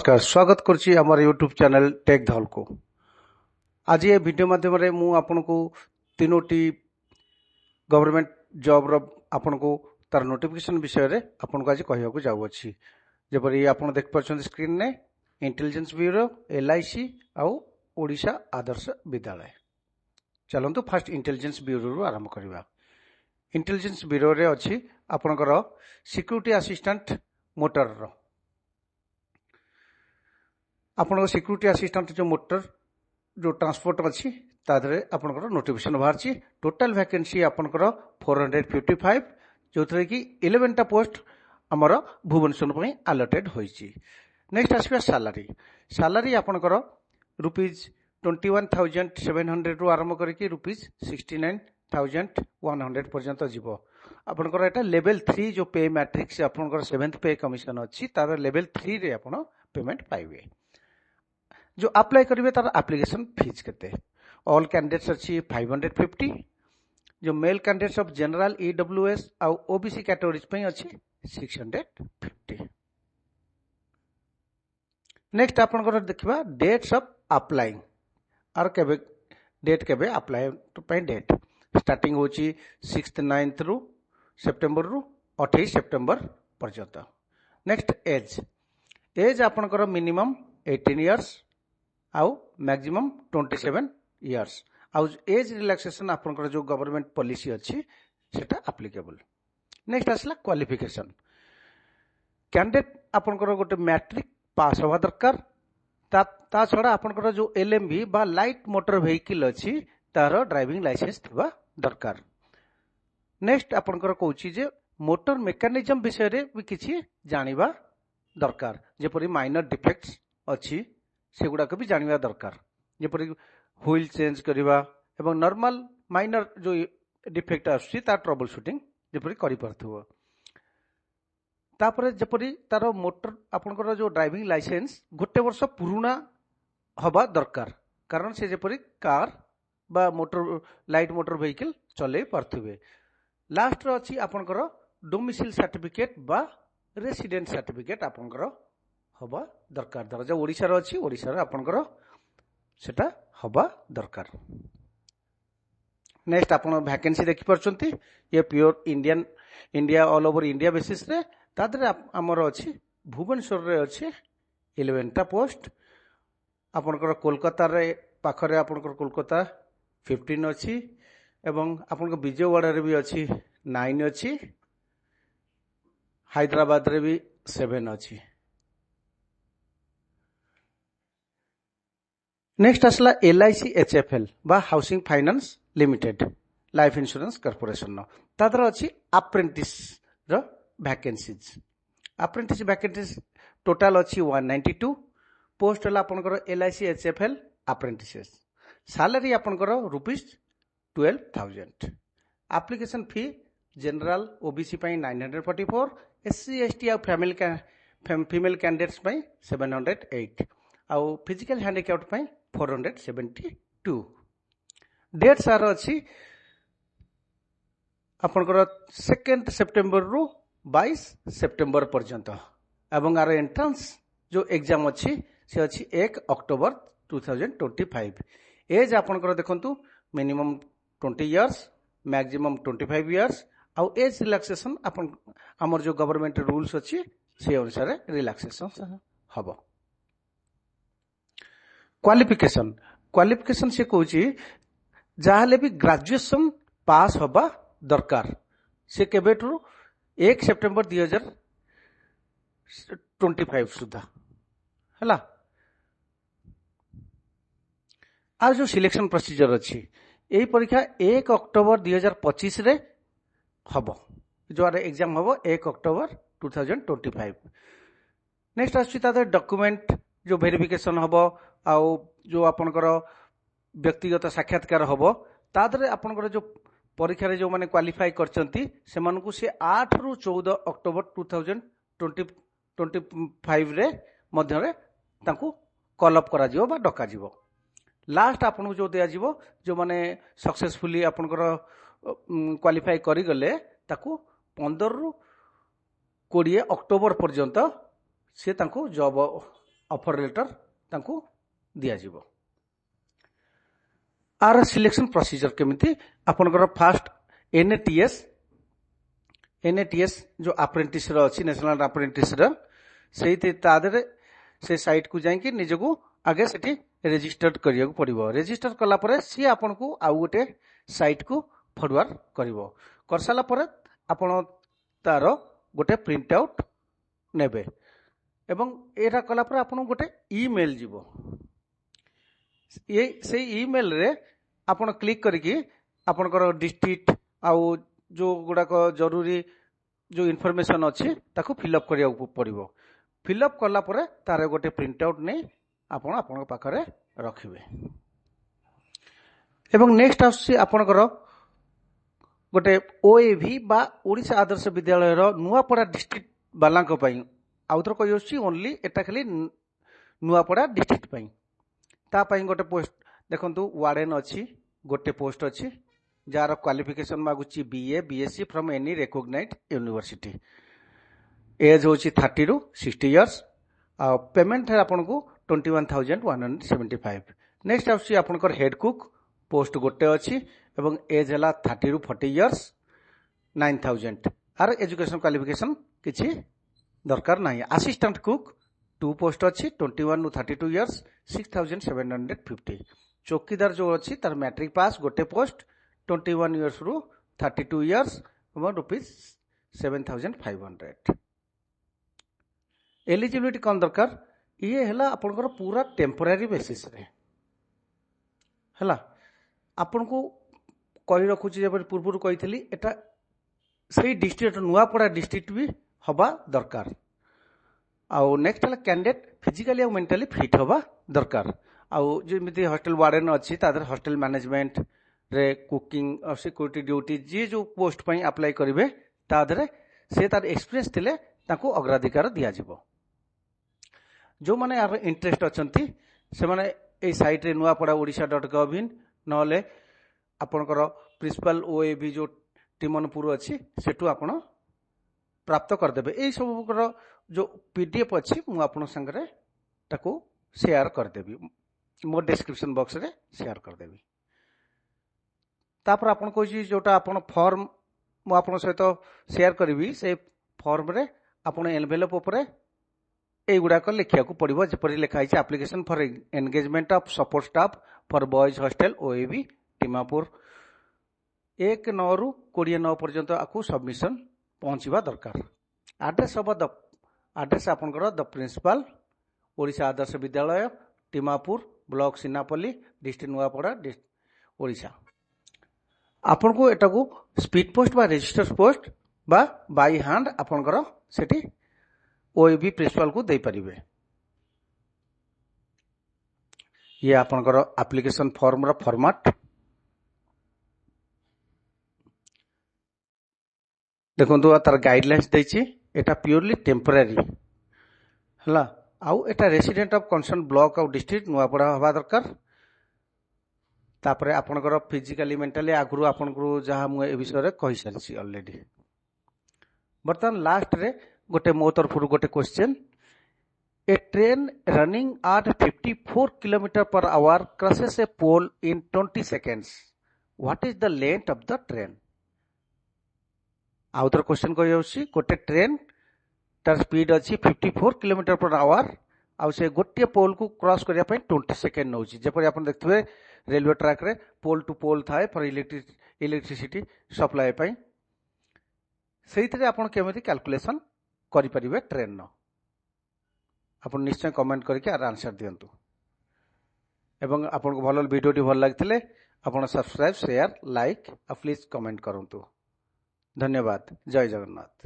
नमस्कार स्वागत करुच्ची आमर यूट्यूब चैनल टेक धल को। आज ये वीडियो माध्यम मु आपन को तीनोटी गवर्नमेंट जॉब रो आपन को तार नोटिफिकेशन विषय रे आपन को आज कहया को जाउ अछि। जेपरि आपन देख परछन स्क्रीन ने इंटेलिजेंस ब्यूरो, एलआईसी आउ Odisha Adarsh Vidyalaya. चलंतु fast intelligence bureau रो आरंभ करबा। इंटेलिजेंस ब्यूरो रे अछि आपनकर सिक्योरिटी असिस्टेंट मोटर रो आपन सिक्यूरिटी असिस्टेंट जो मोटर जो ट्रांसपोर्ट अच्छी तादरे आपनकर नोटिफिकेशन बाहर टोटल वैकेंसी आपनकर 455 जो थे कि 11टा पोस्ट आमर भुवनेश्वर में अलॉटेड होईची। नेक्स्ट आसबा सैलरी आपनकर ₹21,700 रु आरंभ करके ₹69,100 पर्यंत जीव। आपनकर एटा लेवल 3 जो पे मैट्रिक्स आपनकर 7th पे कमिशन अच्छी तार लेवल 3 रे आपन पेमेंट पाइबे। जो अप्लाई करेंगे तार एप्लिकेशन फीस केते ऑल कैंडिडेट्स अच्छी 550 जो male candidates of general EWS आउ ओबीसी कैटेगरीज पे अच्छी 650। नेक्स्ट आपनकर देखिबा डेट्स ऑफ अप्लाइंग आर केबे डेट केबे अप्लाई पे डेट स्टार्टिंग होची 6th 9th रु सितंबर रु 28 सितंबर पर्यंत। नेक्स्ट एज आपनकर मिनिमम 18 इयर्स आउ मैक्सिमम 27 इयर्स आउ एज रिलैक्सेशन आपनकर जो गवर्नमेंट पॉलिसी अच्छी सेटा एप्लीकेबल। नेक्स्ट आसला क्वालिफिकेशन कैंडिडेट आपनकर गोटे मैट्रिक पास होवा दरकार ता छड़ा आपनकर जो एलएमवी बा लाइट मोटर व्हीकल अच्छी तार ड्राइविंग लाइसेंस थिबा दरकार। नेक्स्ट आपनकर कहूची जे मोटर मेकानिज्म विषय रे भी किछि जानिबा दरकार जेपरि माइनर डिफेक्ट्स अच्छी सेगुड़ाक भी जानिबा दरकार जेपरि व्हील चेंज करवा एवं नॉर्मल माइनर जो डिफेक्ट आछि ता ट्रबल शूटिंग जेपरि करि परथुव। तापरे जेपरि तार मोटर आपनकर जो ड्राइविंग लाइसेंस गोटे वर्ष पुराना हवा दरकार कारण से जेपरि कार बा मोटर लाइट मोटर व्हीकल चले परथुवे। लास्ट रो अछि आपनकर डोमिसाइल सर्टिफिकेट बा रेसिडेंट सर्टिफिकेट आपनकर हवा दरकार धर जो ओडिशा रो अछि ओडिशा रो आपनकर सेटा हवा दरकार। नेक्स्ट आपन वैकेंसी देखि परछंती ये pure India all over India basis रे तादरे हमर अछि भुवनेश्वर रे अछि 11टा पोस्ट आपनकर कोलकाता रे पाखरे आपनकर कोलकाता 15 अछि एवं आपनकर विजयवाड़ा रे भी अछि 9 अछि हैदराबाद रे भी 7 अछि। नेक्स्ट आसला एलआईसी एचएफएल बा housing finance limited life insurance corporation तादर अच्छी अप्रेंटिस रो वैकेंसीज अप्रेंटिस वैकेंसीज टोटल अच्छी 192 पोस्ट हला आपनकर एलआईसी एचएफएल अप्रेंटिसेस सैलरी आपनकर ₹12,000 एप्लीकेशन फी जनरल ओबीसी पई 944 एससी एसटी और फीमेल कैंडिडेट्स पई 708 आउ फिजिकल हैंडिकैप्ड पई 472। डेट सार अच्छी आपनकर 2 सितंबर रु 22 सितंबर पर्यंत एवं आर एंट्रेंस जो एग्जाम अच्छी से अच्छी 1 अक्टोबर 2025। एज आपनकर देखंतु मिनिमम 20 इयर्स मैक्सिमम 25 इयर्स आउ एज रिलैक्सेशन आपन हमर जो गवर्नमेंट रूल्स अच्छी से अनुसार रिलैक्सेशन हबो। क्वालिफिकेशन से कहूची जहाले भी ग्रेजुएशन पास होबा दरकार से केबेठु 1 सितंबर 2025 सुधा हला। आ जो सिलेक्शन प्रोसीजर अच्छी यही परीक्षा 1 अक्टोबर 2025 रे हबो जो एग्जाम हबो 1 अक्टोबर 2025। नेक्स्ट आछि तादर डॉक्यूमेंट जो वेरिफिकेशन हबो आउ जो आपनकर व्यक्तिगत साक्षात्कार हबो तादरे आपनकर जो परीक्षा रे जो माने क्वालिफाई करचंती से मानकु से 8 रु 14 अक्टोबर 2025 रे मध्य रे तांकु कॉल अप करा जिवो बा डका जिवो। लास्ट आपन जो दिया जिवो जो माने सक्सेसफुली आपनकर क्वालिफाई करि गले ताकु 15 रु 20 अक्टोबर पर्यंत से तांकु जॉब ऑफर लेटर तांको दिया जिवो। आर सिलेक्शन प्रोसीजर केमिति आपनकर फास्ट एनएटीएस जो अप्रेंटिस रो अछि नेशनल अप्रेंटिस रो सेही तादरे से साइट को जाई कि निजको आगे सेठी रेजिस्टर्ड करिया पड़िबो। रेजिस्टर कला परे सी आपन को आउ गोटे साइट को फॉरवर्ड करिवो। करसाला परे आपण तारो गोटे प्रिंट आउट नेबे एवं एरा कला परे आपण गोटे ईमेल जीवो। ये से ईमेल रे आपण क्लिक करके आपनकर डिस्ट्रिक्ट आउ जो गुड़ाक जरूरी जो इनफॉरमेशन अच्छी ताको फिलअप करिया पड़िबो। फिलअप कला परे तार गोटे प्रिंट आउट नहीं आपण आपण पाखरे रखिबे। एवं नेक्स्ट आसी आपनकर गोटे ओएवी बा ओडिशा आदर्श विद्यालय रो नुआपड़ा डिस्ट्रिक्ट बालांक पई आउथर कहि होछि ओनली एटा खाली नुआपड़ा डिस्ट्रिक्ट पई ता पई गोटे पोस्ट देखंतु वार्डन अछि गोटे पोस्ट अछि जार क्वालिफिकेशन मागुची BA BSc from any recognised university. Age होची 30 रु 60 इयर्स आ पेमेंट है आपन को 21,175। नेक्स्ट आउची आपनकर हेड कुक पोस्ट गोटे अछि एवं एज हला 30 रु 40 इयर्स 9,000 आर एजुकेशन क्वालिफिकेशन किछि दरकार नाही। असिस्टेंट कुक 2 पोस्ट अछि 21 रु 32 इयर्स 6,750। चौकीदार जो अछि तार मैट्रिक पास गोटे पोस्ट 21 इयर्स रु 32 इयर्स एवं ₹7,500। एलिजिबिलिटी कौन दरकार ये हला आपनकर पूरा टेम्पोरारी बेसिस रे हला आपन को कहि रखुची जे पूर्व कहितली एटा सही डिस्ट्रिक्ट नुआपड़ा डिस्ट्रिक्ट भी हवा दरकार। आउ नेक्स्ट हला कैंडिडेट फिजिकली और मेंटली फिट हवा दरकार। आउ जेमिति हॉस्टल वार्डन अछि तादर हॉस्टल मैनेजमेंट रे कुकिंग और सिक्योरिटी ड्यूटी जे जो पोस्ट पई अप्लाई करिवे तादरे से तार एक्सपीरियंस थिले ताको अग्राधिकार दिया जिवो। जो माने आर इंटरेस्ट अछंती से माने ए साइट रे नुआपड़ा odisha.gov.in नले आपनकर प्रिंसिपल ओएबी जो टिमनपुर अछि सेटु आपण प्राप्त कर देबे। ए सब जो पीडीएफ अछि मु आपण संगरे ताको शेयर कर देबी मो डिस्क्रिप्शन बॉक्स रे शेयर कर देबी। तापर आपण कोइ जोटा आपण फॉर्म मु आपण सहित शेयर करबी से फॉर्म रे आपण एनवेलप ऊपर ए गुडा को लिखिया को पड़िबो जेपरि लिखा है application for engagement of support staff for boys hostel OAB Timapur 1/9 रु 29 पर्यंत आकु सबमिशन पहुंचीबा दरकार। एड्रेस आपनकर the principal Odisha Adarsh Vidyalaya Dimapur block सिनापल्ली district Nuapada Odisha. आपन को एटा को स्पीड पोस्ट बा रजिस्टर पोस्ट बा बाय हैंड आपनकर सेठी ओएबी प्रिंसिपल को दे परिबे। ये आपनकर एप्लिकेशन फॉर्म रो फॉर्मेट देखंतु तार गाइडलाइंस दैछि एटा प्योरली टेम्पररी हला आउ एटा रेसिडेंट ऑफ कंसर्न ब्लॉक और डिस्ट्रिक्ट नुआपड़ा हवा दरकार। तापरे आपनकर फिजिकली मेंटली आगुरु आपनकर जहा मु ए विषय रे कहि सारिछि ऑलरेडी। बर्तमान लास्ट रे गोटे मो तरफ गोटे question a train running at 54 kilometre per hour crosses a pole in 20 seconds what is the length of the train. आउटर क्वेश्चन कहि होछि गोटे ट्रेन तार स्पीड अछि 54 किलोमीटर पर आवर आउ से गोटे पोल को क्रॉस करिया पय 20 सेकेंड नउछि। जेपरि आपण देखथबे रेलवे ट्रैक रे पोल टू पोल थाए फॉर इलेक्ट्रिसिटी सप्लाई पय सेहितरे आपण केमिति कैलकुलेशन करि परिबे ट्रेन न आपण निश्चय कमेंट करके आर आंसर दियंतु। एवं आपण को भल वीडियोटी भल लागितले आपण सब्सक्राइब शेयर लाइक आ प्लीज कमेंट करंतु। धन्यवाद। जय जगन्नाथ।